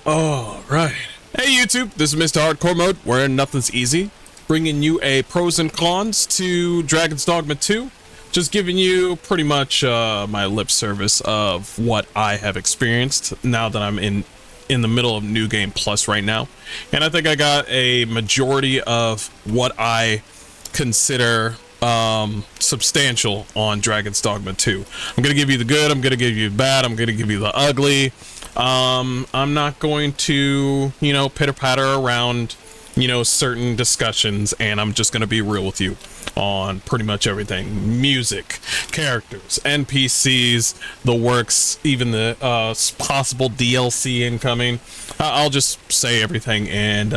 All right. Hey YouTube, this is Mr. Hardcore Mode, where nothing's easy. Bringing you a pros and cons to Dragon's Dogma 2. Just giving you pretty much my lip service of what I have experienced now that I'm in the middle of New Game Plus right now. And I think I got a majority of what I consider substantial on Dragon's Dogma 2. I'm gonna give you the good, I'm gonna give you the bad, I'm gonna give you the ugly. I'm not going to, pitter-patter around, certain discussions, and I'm just going to be real with you on pretty much everything. Music, characters, NPCs, the works, even the possible DLC incoming. I'll just say everything, and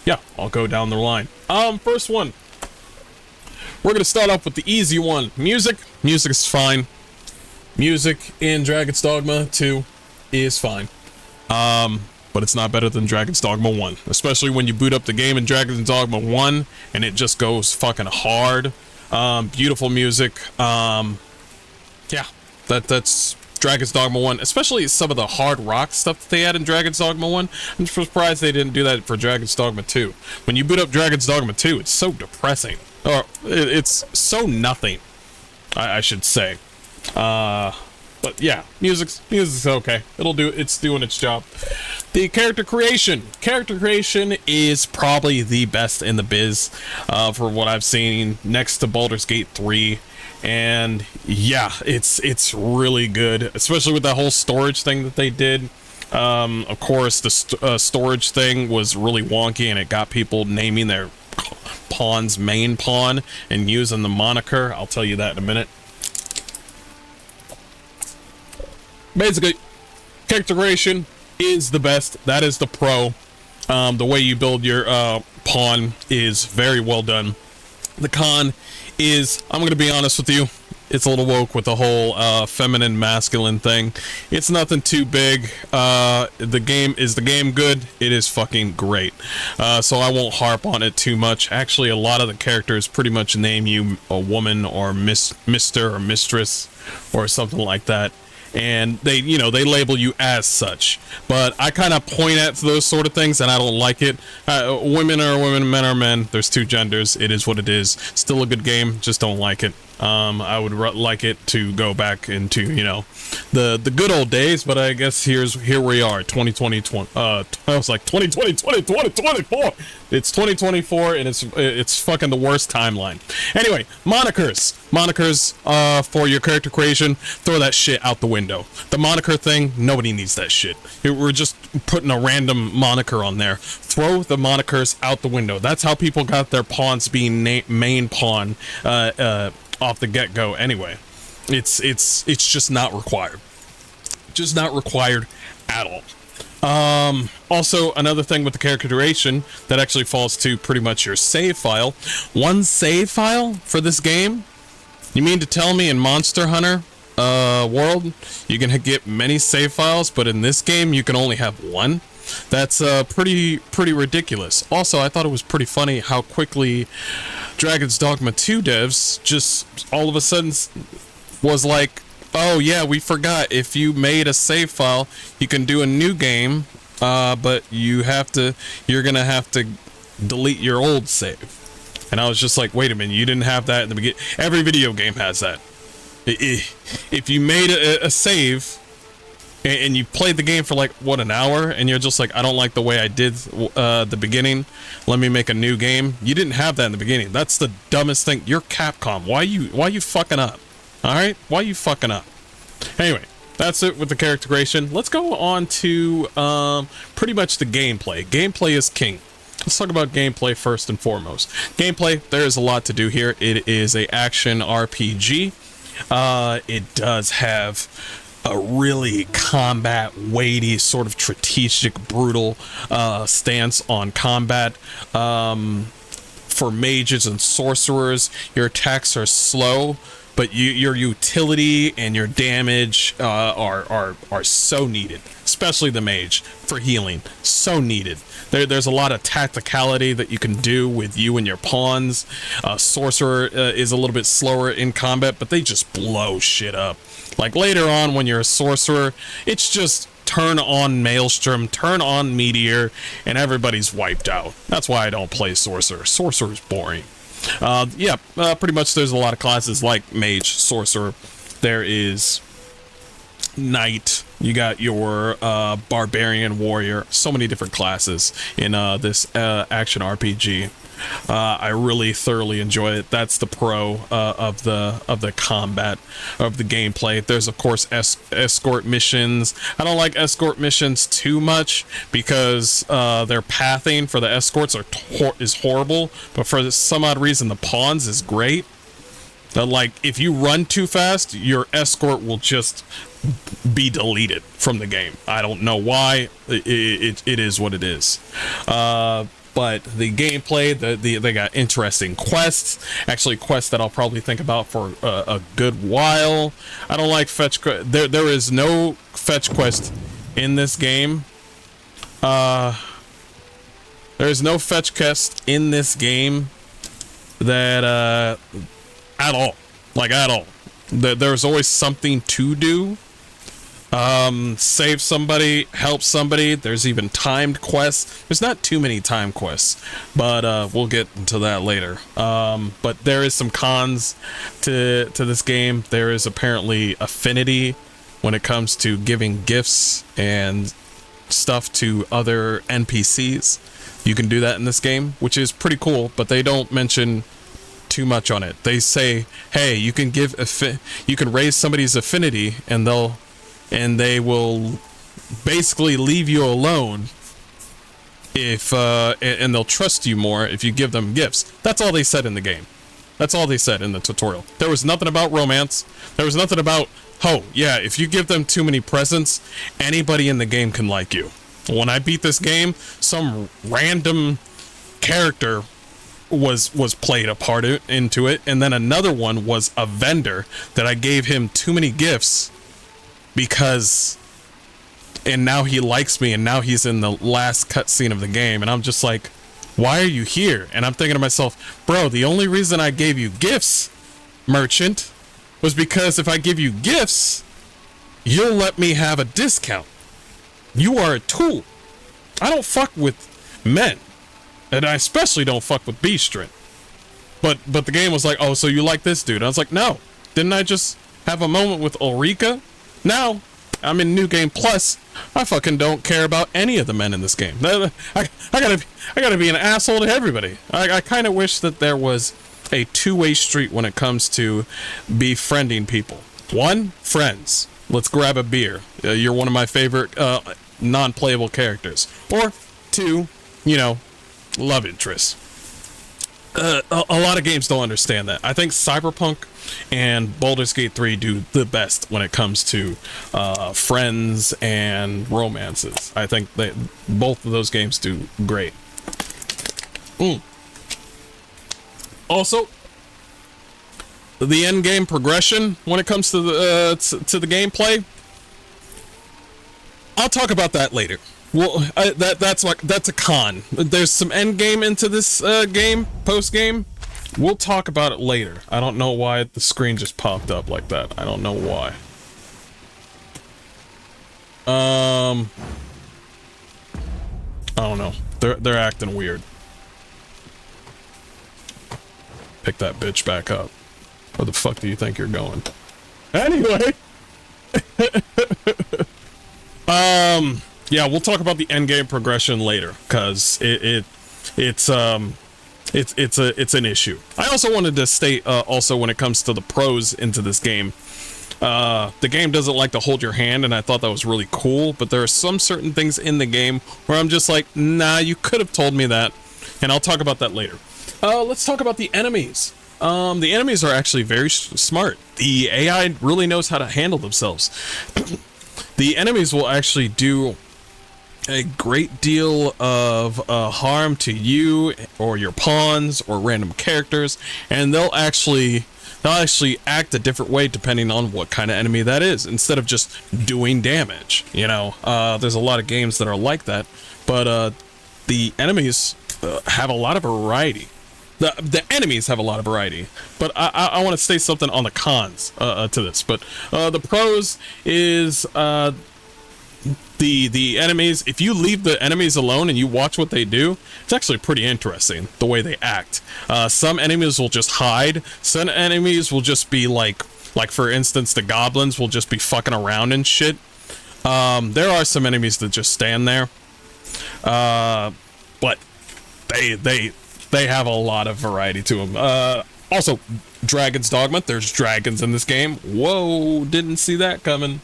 yeah, I'll go down the line. First one. We're going to start off with the easy one. Music. Music is fine. Music in Dragon's Dogma 2 is fine, but it's not better than Dragon's Dogma 1, especially when you boot up the game in Dragon's Dogma 1 and it just goes fucking hard. Beautiful music. Yeah, that's Dragon's Dogma 1, especially some of the hard rock stuff that they had in Dragon's Dogma 1. I'm surprised they didn't do that for Dragon's Dogma 2. When you boot up Dragon's Dogma 2, it's so depressing, or it's so nothing, I should say. But yeah, music's okay. It's doing its job. The character creation is probably the best in the biz, for what I've seen, next to Baldur's Gate 3. And yeah, it's really good, especially with that whole storage thing that they did. Of course, the storage thing was really wonky, and it got people naming their pawns main pawn and using the moniker. I'll tell you that in a minute. Basically, character creation is the best. That is the pro. The way you build your pawn is very well done. The con is, I'm going to be honest with you, it's a little woke with the whole feminine masculine thing. It's nothing too big. The game good? It is fucking great. So I won't harp on it too much. Actually, a lot of the characters pretty much name you a woman or Mr. or mistress or something like that. And they label you as such, but I kind of point at those sort of things, and I don't like it. Women are women, men are men. There's two genders. It is what it is. Still a good game, just don't like it. I would like it to go back into the good old days, but I guess here we are, 2020. I was like 2024. It's 2024, and it's fucking the worst timeline. Anyway, monikers for your character creation, throw that shit out the window. The moniker thing, nobody needs that shit. We're just putting a random moniker on there. Throw the monikers out the window. That's how people got their pawns being main pawn off the get-go anyway. It's just not required. Just not required at all. Also, another thing with the character creation that actually falls to pretty much your save file. One save file for this game? You mean to tell me in Monster Hunter world you can get many save files, but in this game you can only have one? That's pretty ridiculous. Also, I thought it was pretty funny how quickly Dragon's Dogma 2 devs just all of a sudden was like, oh yeah, we forgot, if you made a save file you can do a new game, but you're gonna have to delete your old save. And I was just like, wait a minute, you didn't have that in the beginning. Every video game has that. If you made a save and you played the game for like an hour, and you're just like, I don't like the way I did the beginning, let me make a new game. You didn't have that in the beginning. That's the dumbest thing. You're Capcom. Why you fucking up? All right, why you fucking up? Anyway, that's it with the character creation. Let's go on to pretty much the gameplay. Gameplay is king. Let's talk about gameplay first and foremost. Gameplay, there is a lot to do here. It is a action RPG. It does have a really combat weighty, sort of strategic, brutal stance on combat. For mages and sorcerers, your attacks are slow, but your utility and your damage are so needed, especially the mage for healing. So needed. There's a lot of tacticality that you can do with you and your pawns. Sorcerer is a little bit slower in combat, but they just blow shit up. Like later on when you're a sorcerer, it's just turn on Maelstrom, turn on Meteor, and everybody's wiped out. That's why I don't play Sorcerer. Sorcerer's boring. Pretty much there's a lot of classes like Mage, Sorcerer. There is Knight. You got your Barbarian, Warrior. So many different classes in this action RPG. I really thoroughly enjoy it. That's the pro of the combat, of the gameplay. There's of course escort missions. I don't like escort missions too much because their pathing for the escorts is horrible, but for some odd reason the pawns is great. Like if you run too fast, your escort will just be deleted from the game. I don't know why. It is what it is. But the gameplay, they got interesting quests. Actually, quests that I'll probably think about for a good while. I don't like fetch quest. There is no fetch quest in this game. There is no fetch quest in this game that at all. Like at all. There's always something to do. Save somebody, help somebody. There's even timed quests. There's not too many time quests, but we'll get into that later. But there is some cons to this game. There is apparently affinity when it comes to giving gifts and stuff to other NPCs. You can do that in this game, which is pretty cool, but they don't mention too much on it. They say, hey, you can you can raise somebody's affinity and they will basically leave you alone if and they'll trust you more if you give them gifts. That's all they said in the game. That's all they said in the tutorial. There was nothing about romance. There was nothing about, oh yeah, if you give them too many presents, anybody in the game can like you. When I beat this game, some random character was played a part into it, and then another one was a vendor that I gave him too many gifts and now he likes me, and now he's in the last cutscene of the game, and I'm just like, why are you here? And I'm thinking to myself, bro, the only reason I gave you gifts, merchant, was because if I give you gifts, you'll let me have a discount. You are a tool. I don't fuck with men, and I especially don't fuck with Beastrin. But the game was like, oh, so you like this dude? I was like, no. Didn't I just have a moment with Ulrika? Now, I'm in New Game Plus. I fucking don't care about any of the men in this game. I gotta be an asshole to everybody. I kind of wish that there was a two-way street when it comes to befriending people. One, friends. Let's grab a beer. You're one of my favorite non-playable characters. Or two, love interests. A lot of games don't understand that. I think Cyberpunk and Baldur's Gate 3 do the best when it comes to friends and romances. I think both of those games do great. Also, the end game progression when it comes to the gameplay, I'll talk about that later. Well, that's a con. There's some end game into this game, post game. We'll talk about it later. I don't know why the screen just popped up like that. I don't know why. I don't know. They're acting weird. Pick that bitch back up. Where the fuck do you think you're going? Anyway. Yeah, we'll talk about the end game progression later, because it's an issue. I also wanted to state also when it comes to the pros into this game, the game doesn't like to hold your hand, and I thought that was really cool, but there are some certain things in the game where I'm just like, nah, you could have told me that, and I'll talk about that later. Let's talk about the enemies. The enemies are actually very smart. The AI really knows how to handle themselves. The enemies will actually do a great deal of harm to you or your pawns or random characters, and they'll actually act a different way depending on what kind of enemy that is, instead of just doing damage. There's a lot of games that are like that, but the enemies have a lot of variety. The enemies have a lot of variety, but I want to say something on the cons to this. But the pros is the enemies, if you leave the enemies alone and you watch what they do, it's actually pretty interesting the way they act. Some enemies will just hide. Some enemies will just be like for instance, the goblins will just be fucking around and shit. There are some enemies that just stand there, but they have a lot of variety to them. Also, Dragon's Dogma. There's dragons in this game. Whoa, didn't see that coming.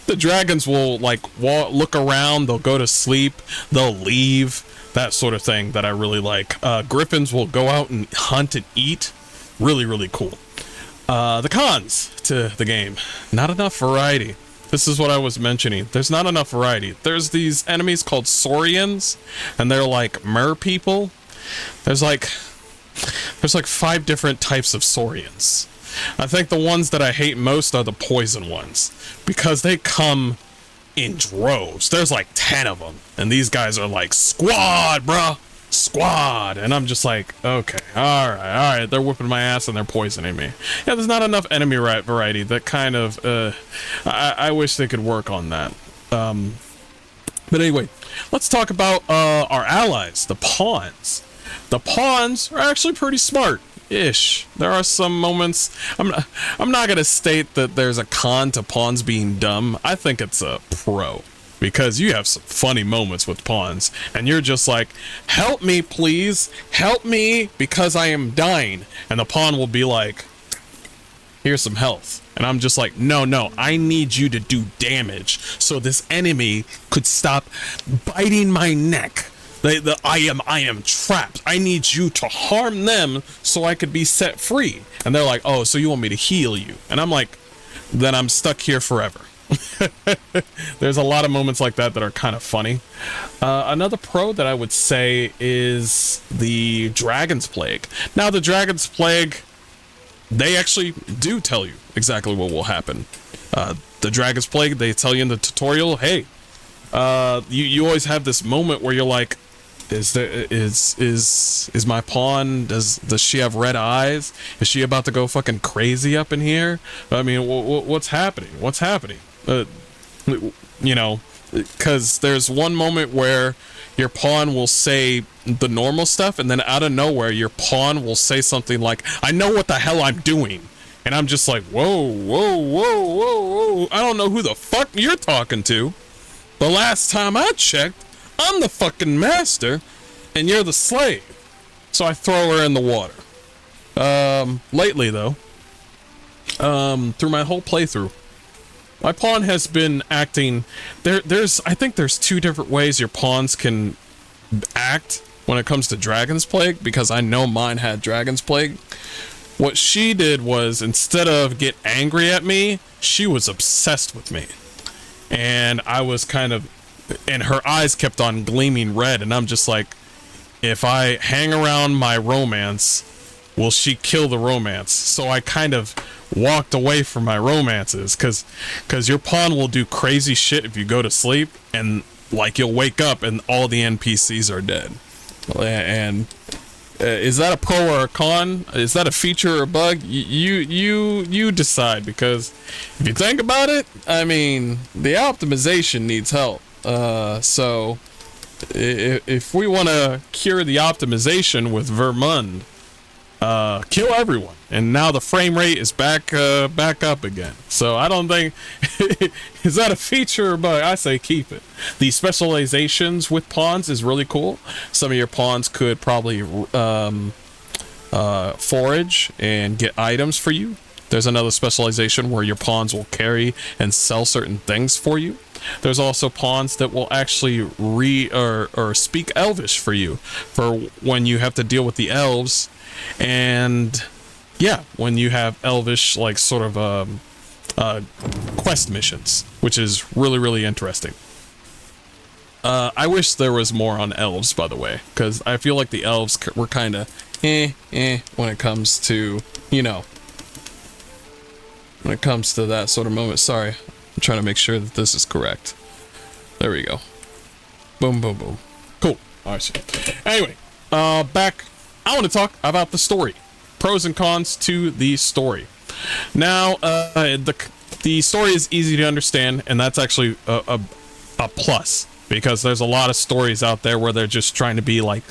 The dragons will like look around, they'll go to sleep, they'll leave, that sort of thing that I really like. Griffins will go out and hunt and eat. Really, really cool. The cons to the game. Not enough variety. This is what I was mentioning. There's not enough variety. There's these enemies called Saurians, and they're like mer people. There's like 5 different types of Saurians. I think the ones that I hate most are the poison ones, because they come in droves. There's like 10 of them, and these guys are like, squad, bruh, squad. And I'm just like, okay, all right, they're whipping my ass and they're poisoning me. Yeah, there's not enough enemy variety. That kind of, I wish they could work on that. But anyway, let's talk about our allies, the pawns. The pawns are actually pretty smart-ish. There are some moments. I'm not gonna state that there's a con to pawns being dumb. I think it's a pro, because you have some funny moments with pawns, and you're just like, help me, please, help me, because I am dying. And the pawn will be like, here's some health. And I'm just like, no, I need you to do damage so this enemy could stop biting my neck. I am trapped. I need you to harm them so I could be set free. And they're like, oh, so you want me to heal you? And I'm like, then I'm stuck here forever. There's a lot of moments like that are kind of funny. Another pro that I would say is the Dragon's Plague. Now, the Dragon's Plague, they actually do tell you exactly what will happen. The Dragon's Plague, they tell you in the tutorial, hey, you always have this moment where you're like, is my pawn, does she have red eyes? Is she about to go fucking crazy up in here? I mean, what's happening? You know, because there's one moment where your pawn will say the normal stuff, and then out of nowhere your pawn will say something like, I know what the hell I'm doing. And I'm just like, whoa, I don't know who the fuck you're talking to. The last time I checked, I'm the fucking master, and you're the slave. So I throw her in the water. Lately, though, through my whole playthrough, my pawn has been acting... I think there's 2 different ways your pawns can act when it comes to Dragon's Plague, because I know mine had Dragon's Plague. What she did was, instead of get angry at me, she was obsessed with me. And I was kind of, and her eyes kept on gleaming red, and I'm just like, if I hang around my romance, will she kill the romance? So I kind of walked away from my romances, because your pawn will do crazy shit if you go to sleep, and like you'll wake up and all the NPCs are dead. And is that a pro or a con? Is that a feature or a bug? You decide, because if you think about it, I mean, the optimization needs help. So if we want to cure the optimization with Vermund, kill everyone, and now the frame rate is back up again. So I don't think is that a feature or bug? I say keep it. The specializations with pawns is really cool. Some of your pawns could probably forage and get items for you. There's another specialization where your pawns will carry and sell certain things for you. There's also pawns that will actually or speak Elvish for you, for when you have to deal with the elves. And yeah, when you have Elvish, like, sort of quest missions, which is really, really interesting. I wish there was more on elves, by the way, because I feel like the elves were kind of when it comes to, you know, when it comes to that sort of moment. Sorry, I'm trying to make sure that this is correct. There we go. Boom, boom, boom. Cool. All right. Anyway, back. I want to talk about the story. Pros and cons to the story. Now, the story is easy to understand, and that's actually a plus, because there's a lot of stories out there where they're just trying to be like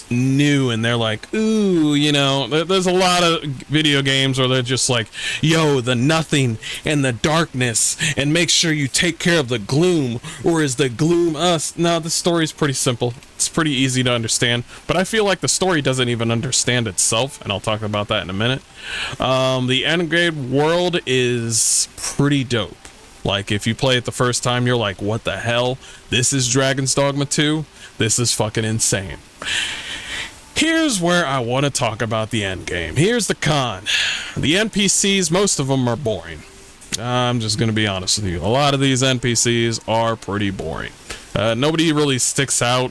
new, and they're like, ooh, you know, there's a lot of video games where they're just like, yo, the nothing and the darkness, and make sure you take care of the gloom, or is the gloom us? No, the story's pretty simple. It's pretty easy to understand, but I feel like the story doesn't even understand itself, and I'll talk about that in a minute. The endgame world is pretty dope. Like, if you play it the first time, you're like, what the hell? This is Dragon's Dogma 2? This is fucking insane. Here's where I want to talk about the end game. Here's the con. The NPCs, most of them are boring. I'm just going to be honest with you. A lot of these NPCs are pretty boring. Nobody really sticks out.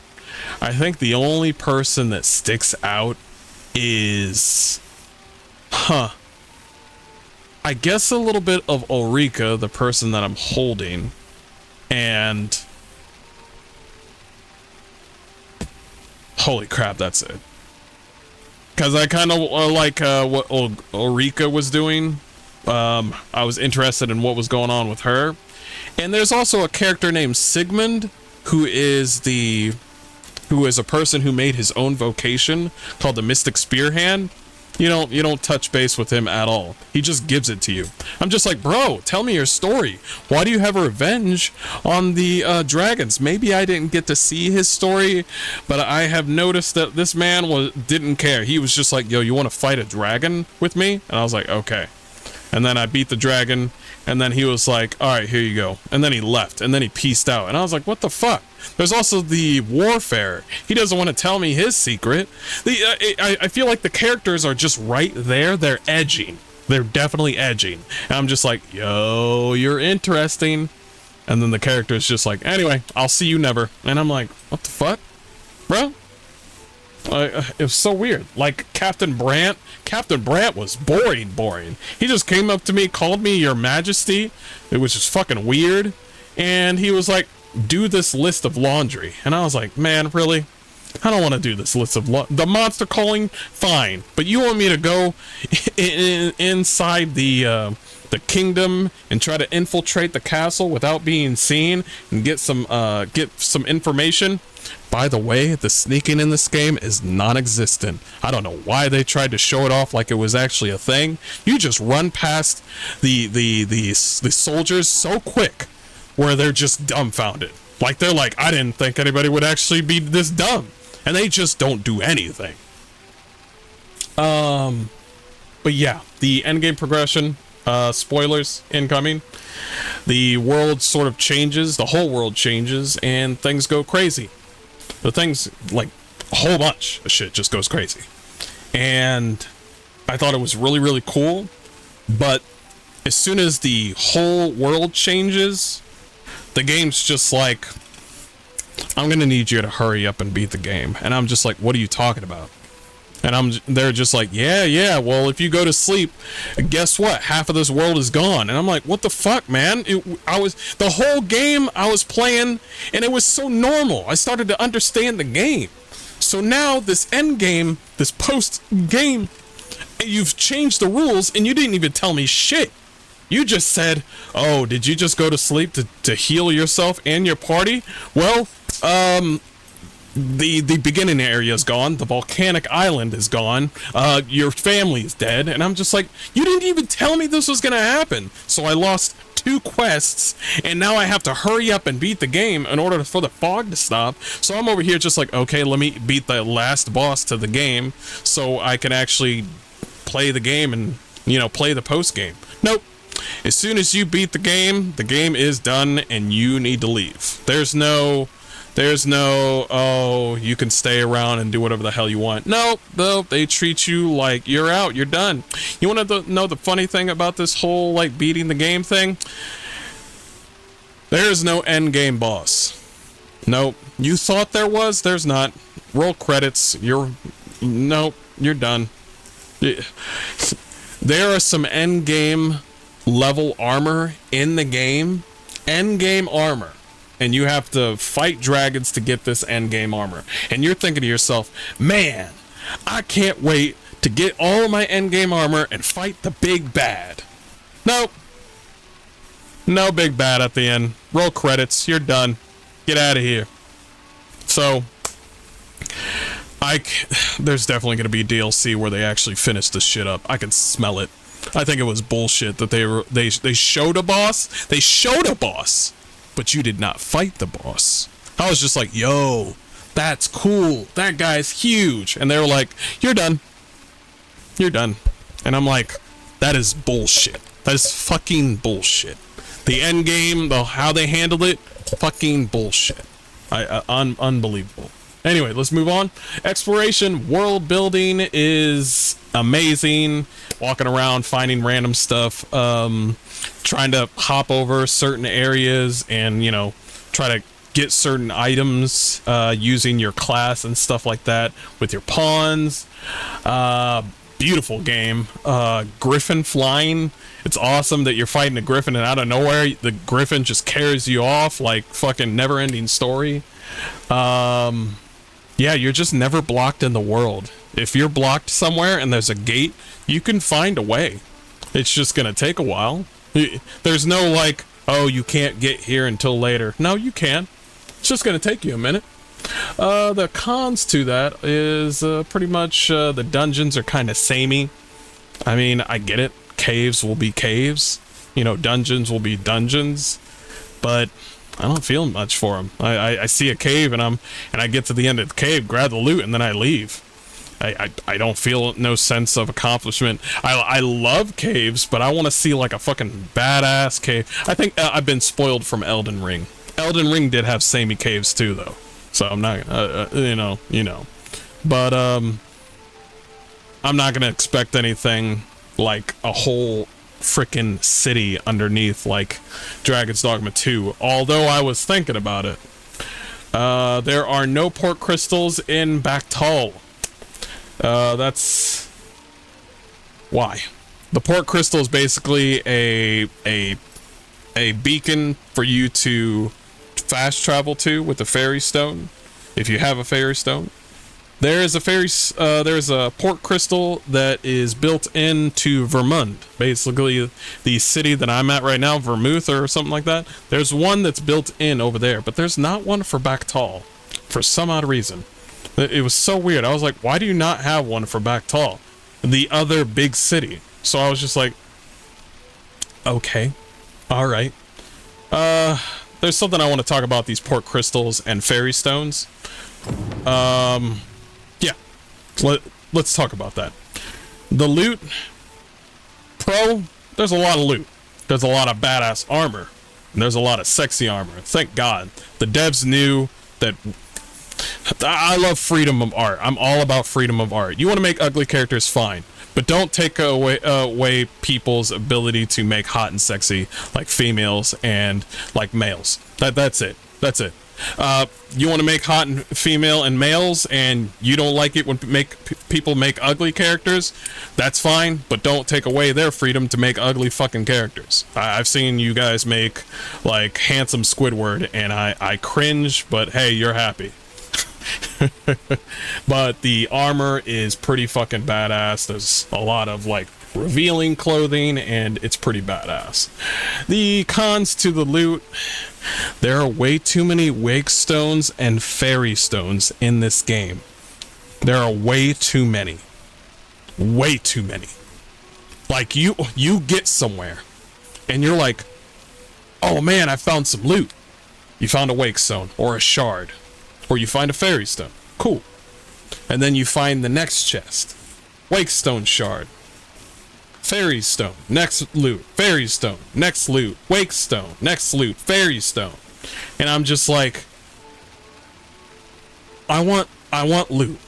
I think the only person that sticks out is... I guess a little bit of Ulrika, the person that I'm holding. And... holy crap, that's it. Because I kind of like what Ulrika was doing. I was interested in what was going on with her. And there's also a character named Sigmund, who is a person who made his own vocation called the Mystic Spearhand. You don't touch base with him at all. He just gives it to you. I'm just like, bro, tell me your story. Why do you have revenge on the dragons? Maybe I didn't get to see his story, but I have noticed that this man didn't care. He was just like, yo, you want to fight a dragon with me? And I was like, okay. And then I beat the dragon, and then he was like, all right, here you go. And then he left, and then he peaced out. And I was like, what the fuck? There's also the warfare. He doesn't want to tell me his secret. I feel like the characters are just right there. They're edging. They're definitely edging. And I'm just like, yo, you're interesting. And then the character is just like, anyway, I'll see you never. And I'm like, what the fuck, bro? It was so weird. Like Captain Brant was boring. He just came up to me, called me your majesty. It was just fucking weird. And he was like, do this list of laundry. And I was like, man, really? I don't want to do this list of the monster calling, fine. But you want me to go inside the kingdom and try to infiltrate the castle without being seen and get some information? By the way, the sneaking in this game is non-existent. I don't know why they tried to show it off like it was actually a thing. You just run past the soldiers so quick where they're just dumbfounded. Like, they're like, I didn't think anybody would actually be this dumb. And they just don't do anything. But yeah, the endgame progression, spoilers incoming. The world sort of changes, the whole world changes, and things go crazy. The things, like, a whole bunch of shit just goes crazy. And I thought it was really, really cool. But as soon as the whole world changes, the game's just like, I'm gonna need you to hurry up and beat the game. And I'm just like, what are you talking about? And they're just like, yeah, well, if you go to sleep, guess what? Half of this world is gone. And I'm like, what the fuck, man? The whole game I was playing, and it was so normal. I started to understand the game. So now this end game, this post game, you've changed the rules, and you didn't even tell me shit. You just said, oh, did you just go to sleep to heal yourself and your party? Well, the beginning area is gone. The volcanic island is gone. Your family is dead. And I'm just like, you didn't even tell me this was going to happen. So I lost 2 quests, and now I have to hurry up and beat the game in order for the fog to stop. So I'm over here just like, okay, let me beat the last boss to the game so I can actually play the game and, play the post game. Nope. As soon as you beat the game is done, and you need to leave. There's no, oh, you can stay around and do whatever the hell you want. Nope, they treat you like you're out, you're done. You want to know the funny thing about this whole, like, beating the game thing? There's no end game boss. Nope. You thought there was? There's not. Roll credits. Nope, you're done. There are some end game level armor in the game. End game armor. And you have to fight dragons to get this end game armor. And you're thinking to yourself, man, I can't wait to get all of my end game armor and fight the big bad. Nope. No big bad at the end. Roll credits. You're done. Get out of here. So, there's definitely going to be DLC where they actually finish this shit up. I can smell it. I think it was bullshit that they showed a boss. They showed a boss, but you did not fight the boss. I was just like, yo, that's cool. That guy's huge. And they were like, you're done. You're done. And I'm like, that is bullshit. That is fucking bullshit. The end game, how they handled it, fucking bullshit. Unbelievable. Anyway, let's move on. Exploration, world building is amazing. Walking around, finding random stuff, trying to hop over certain areas and, you know, try to get certain items using your class and stuff like that with your pawns. Beautiful game. Griffin flying. It's awesome that you're fighting a griffin and out of nowhere the griffin just carries you off like fucking never-ending story. Yeah, you're just never blocked in the world. If you're blocked somewhere and there's a gate, you can find a way. It's just gonna take a while. There's no like, oh, you can't get here until later. No, you can. It's just gonna take you a minute. The cons to that is pretty much the dungeons are kind of samey. I mean, I get it. Caves will be caves. You know, dungeons will be dungeons. But I don't feel much for them. I see a cave and I get to the end of the cave, grab the loot, and then I leave. I don't feel no sense of accomplishment. I love caves, but I want to see like a fucking badass cave. I think I've been spoiled from Elden Ring. Elden Ring did have samey caves too, though. So I'm not, you know. But I'm not gonna expect anything like a whole frickin' city underneath like Dragon's Dogma 2, although I was thinking about it. There are no port crystals in Bactal. That's why. The port crystal is basically a beacon for you to fast travel to with the fairy stone, if you have a fairy stone. There's a port crystal that is built into Vermund, basically the city that I'm at right now, Vermouth or something like that. There's one that's built in over there, but there's not one for Bactal for some odd reason. It was so weird. I was like, why do you not have one for Bactal, the other big city? So I was just like, okay, all right. There's something I want to talk about, these port crystals and fairy stones. Yeah, let's talk about that. The loot, there's a lot of loot. There's a lot of badass armor. And there's a lot of sexy armor. Thank God. The devs knew that. I love freedom of art. I'm all about freedom of art. You want to make ugly characters, fine. But don't take away people's ability to make hot and sexy like females and like males. That's it. That's it. You want to make hot and female and males, and you don't like it when people make ugly characters, that's fine, but don't take away their freedom to make ugly fucking characters. I've seen you guys make like handsome Squidward, and I cringe, but hey, you're happy. But the armor is pretty fucking badass. There's a lot of like revealing clothing, and it's pretty badass. The cons to the loot: there are way too many wake stones and fairy stones in this game. There are way too many. Way too many. Like you get somewhere and you're like, oh man, I found some loot. You found a wake stone or a shard, or you find a fairy stone. Cool. And then you find the next chest. Wake stone shard. Fairy stone, next loot, fairy stone, next loot, wake stone, next loot, fairy stone. And I'm just like, I want loot.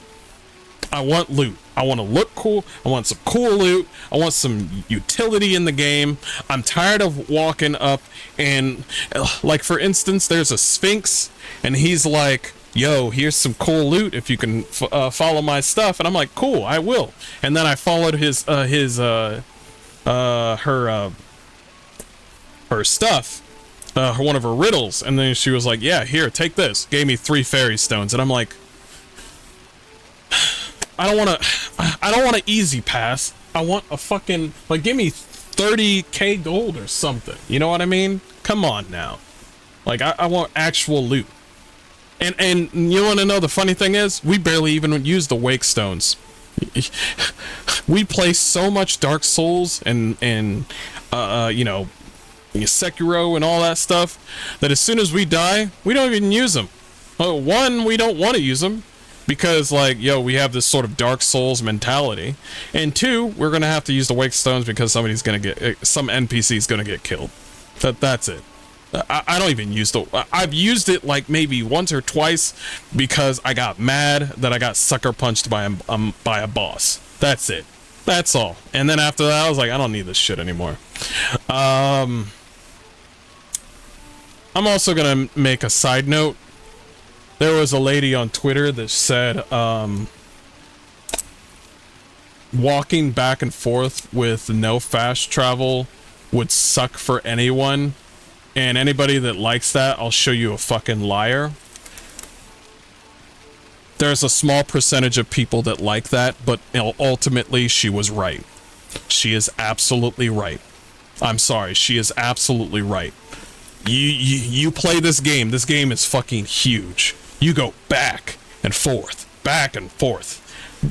I want loot. I want to look cool. I want some cool loot. I want some utility in the game. I'm tired of walking up and, like, for instance, there's a Sphinx and he's like, yo, here's some cool loot if you can follow my stuff. And I'm like, cool, I will. And then I followed her stuff, one of her riddles, and then she was like, yeah, here, take this. Gave me 3 fairy stones, and I'm like, I don't want an easy pass. I want a fucking, like, give me 30k gold or something. You know what I mean? Come on now. Like, I want actual loot. And you want to know the funny thing is, we barely even use the wake stones. We play so much Dark Souls and you know, Sekiro and all that stuff, that as soon as we die, we don't even use them. One, we don't want to use them because, like, yo, we have this sort of Dark Souls mentality, and two, we're gonna have to use the wake stones because somebody's gonna get, some NPC's gonna get killed. That's it. I don't even use I've used it like maybe once or twice because I got mad that I got sucker punched by a boss. That's it. That's all. And then after that, I was like, I don't need this shit anymore. I'm also gonna make a side note. There was a lady on Twitter that said, walking back and forth with no fast travel would suck for anyone. And anybody that likes that, I'll show you a fucking liar. There's a small percentage of people that like that, but ultimately she was right. She is absolutely right. I'm sorry, she is absolutely right. You play this game. This game is fucking huge. You go back and forth,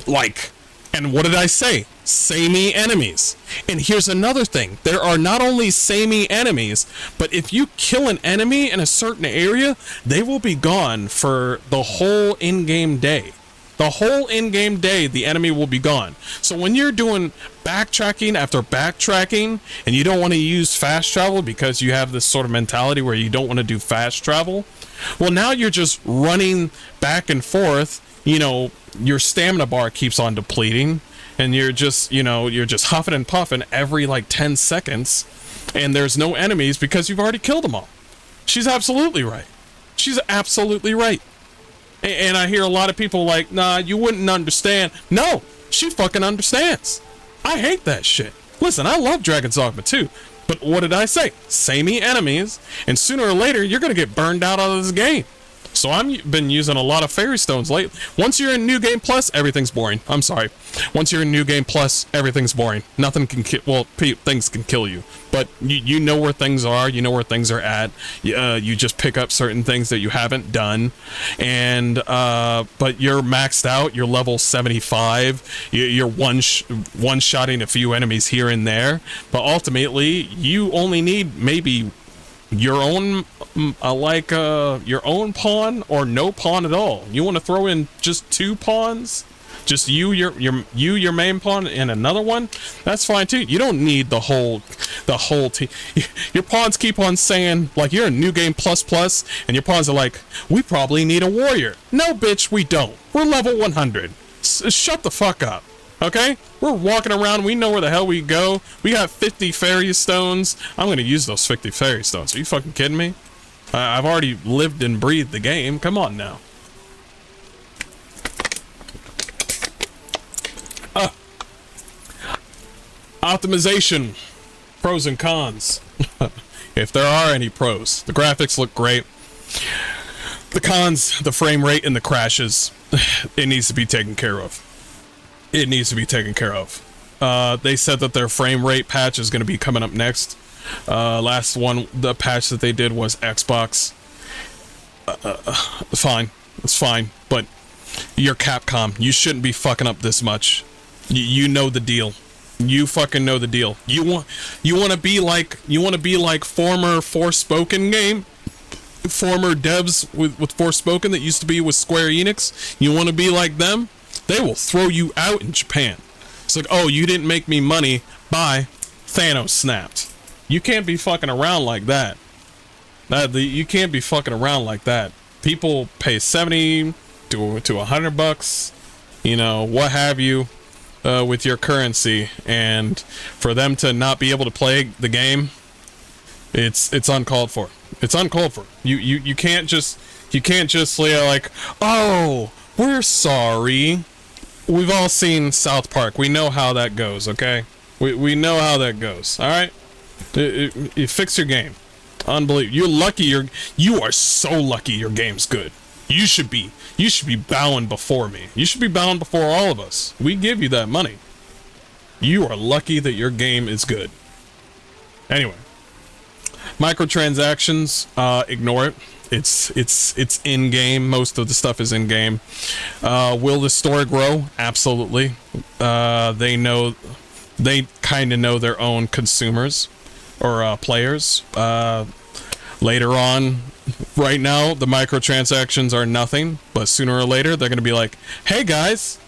like, and what did I say? Samey enemies. And here's another thing. There are not only samey enemies, but if you kill an enemy in a certain area, they will be gone for the whole in-game day. The whole in-game day, the enemy will be gone. So when you're doing backtracking after backtracking, and you don't want to use fast travel because you have this sort of mentality where you don't want to do fast travel, well, now you're just running back and forth. You know, your stamina bar keeps on depleting, and you're just, you know, you're just huffing and puffing every like 10 seconds, and there's no enemies because you've already killed them all. She's absolutely right. She's absolutely right. And I hear a lot of people like, nah, you wouldn't understand. No, she fucking understands. I hate that shit. Listen, I love Dragon's Dogma too, but what did I say? Samey enemies, and sooner or later, you're gonna get burned out of this game. So I've been using a lot of fairy stones lately. Once you're in New Game Plus, everything's boring. I'm sorry. Once you're in New Game Plus, everything's boring. Nothing can kill, well, things can kill you. But you know where things are, you know where things are at. You just pick up certain things that you haven't done. And, but you're maxed out, you're level 75. You're one-shotting a few enemies here and there. But ultimately, you only need maybe your own your own pawn or no pawn at all. You want to throw in just 2 pawns, just your main pawn and another one, that's fine too. You don't need the whole team. Your pawns keep on saying, like, you're in New Game Plus, and your pawns are like, we probably need a warrior. No, bitch, we don't. We're level 100. Shut the fuck up. Okay? We're walking around. We know where the hell we go. We got 50 fairy stones. I'm going to use those 50 fairy stones. Are you fucking kidding me? I've already lived and breathed the game. Come on now. Optimization. Pros and cons. If there are any pros. The graphics look great. The cons, the frame rate and the crashes. It needs to be taken care of. It needs to be taken care of. They said that their frame rate patch is going to be coming up next. Last one, the patch that they did was Xbox. Fine. It's fine. But you're Capcom. You shouldn't be fucking up this much. You know the deal. You fucking know the deal. You want to be like former Forspoken game? Former devs with Forspoken that used to be with Square Enix? You want to be like them? They will throw you out in Japan. It's like, oh, you didn't make me money. Bye. Thanos snapped. You can't be fucking around like that. You can't be fucking around like that. People pay 70 to $100, you know, what have you, with your currency, and for them to not be able to play the game, it's uncalled for. It's uncalled for. You can't just say like, oh, we're sorry. We've all seen South Park. We know how that goes, okay? We know how that goes, alright? You fix your game. Unbelievable. You're lucky you are so lucky your game's good. You should be bowing before me. You should be bowing before all of us. We give you that money. You are lucky that your game is good. Anyway. Microtransactions, ignore it. it's in game. Most of the stuff is in game. Will the story grow? Absolutely. They kind of know their own consumers or players. Later on, right now, the microtransactions are nothing, but sooner or later, they're going to be like, hey guys,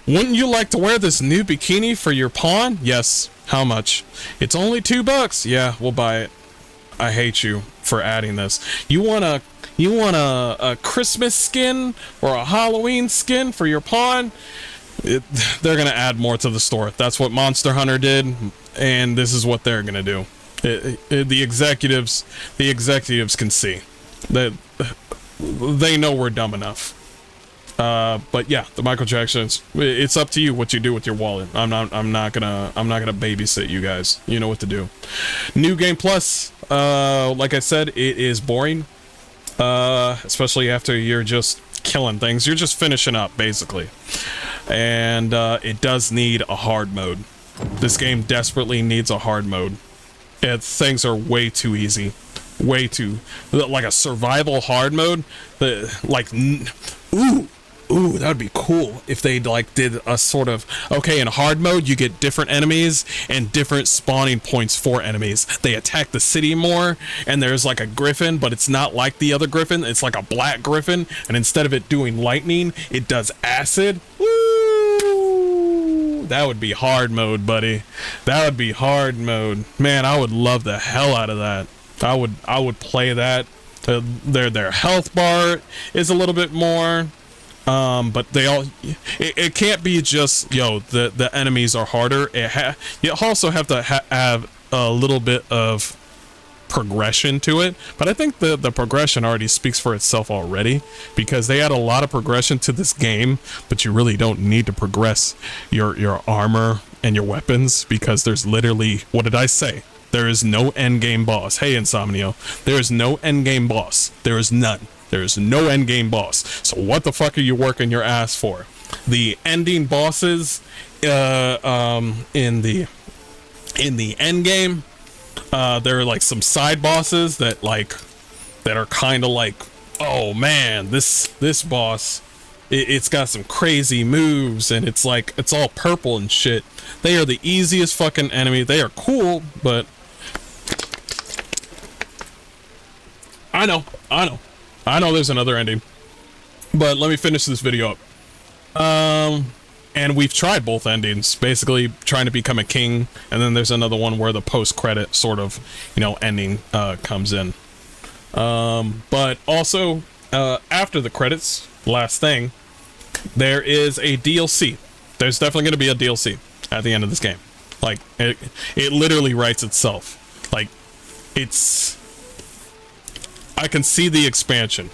wouldn't you like to wear this new bikini for your pawn? Yes. How much? It's only $2. Yeah, we'll buy it. I hate you for adding this. You want a Christmas skin or a Halloween skin for your pawn? They're going to add more to the store. That's what Monster Hunter did, and this is what they're going to do. The executives can see that they know we're dumb enough. But yeah, the microtransactions, it's up to you what you do with your wallet. I'm not gonna babysit you guys. You know what to do. New Game Plus, like I said, it is boring. Especially after you're just killing things. You're just finishing up, basically. And it does need a hard mode. This game desperately needs a hard mode. Things are way too easy. Way too... Like a survival hard mode? Ooh, that would be cool if they like did a sort of, okay, in hard mode you get different enemies and different spawning points for enemies. They attack the city more, and there's like a griffin, but it's not like the other griffin. It's like a black griffin, and instead of it doing lightning, it does acid. Woo! That would be hard mode, buddy. That would be hard mode. Man, I would love the hell out of that. I would play that. Their health bar is a little bit more. But it can't be just, the enemies are harder. You also have to have a little bit of progression to it, but I think the progression already speaks for itself already, because they add a lot of progression to this game, but you really don't need to progress your armor and your weapons, because there's literally, what did I say? There is no end game boss. Hey, Insomnio, there is no end game boss. There is none. There's no end game boss. So what the fuck are you working your ass for? The ending bosses in the end game, there are like some side bosses that are kind of like, oh man, this boss, it's got some crazy moves, and it's like, it's all purple and shit. They are the easiest fucking enemy. They are cool, but I know there's another ending, but let me finish this video up. And we've tried both endings, basically trying to become a king, and then there's another one where the post-credit sort of, ending comes in. But also, after the credits, last thing, there is a DLC. There's definitely going to be a DLC at the end of this game. Like, it literally writes itself. Like, I can see the expansion.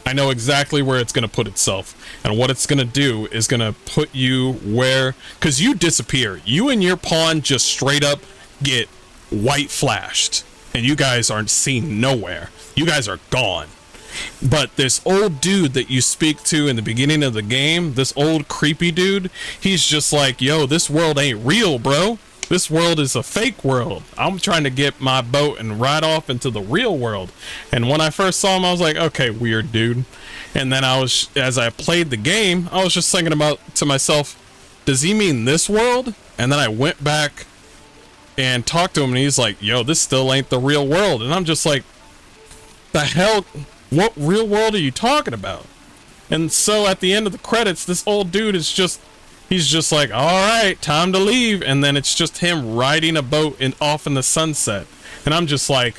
I know exactly where it's going to put itself. And what it's going to do is going to put you where... Because you disappear. You and your pawn just straight up get white flashed. And you guys aren't seen nowhere. You guys are gone. But this old dude that you speak to in the beginning of the game, this old creepy dude, he's just like, yo, this world ain't real, bro. This world is a fake world. I'm trying to get my boat and ride off into the real world. And when I first saw him, I was like, okay, weird dude. And then as I played the game, I was just thinking to myself, does he mean this world? And then I went back and talked to him, and he's like, yo, this still ain't the real world. And I'm just like, the hell, what real world are you talking about? And so at the end of the credits, this old dude is he's just like, all right, time to leave. And then it's just him riding a boat off in the sunset. And I'm just like,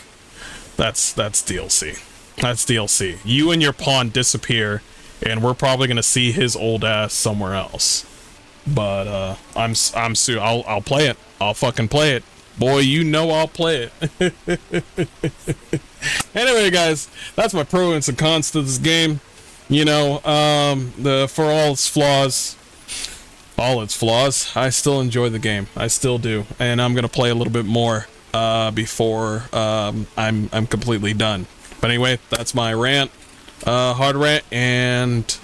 that's DLC. That's DLC. You and your pawn disappear, and we're probably going to see his old ass somewhere else. But I'll play it. I'll fucking play it. Boy, I'll play it. Anyway, guys, that's my pros and cons to this game. For all its flaws, I still enjoy the game. I still do, and I'm gonna play a little bit more before I'm completely done. But anyway, that's my rant, hard rant, and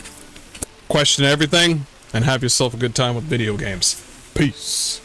question everything, and have yourself a good time with video games. Peace.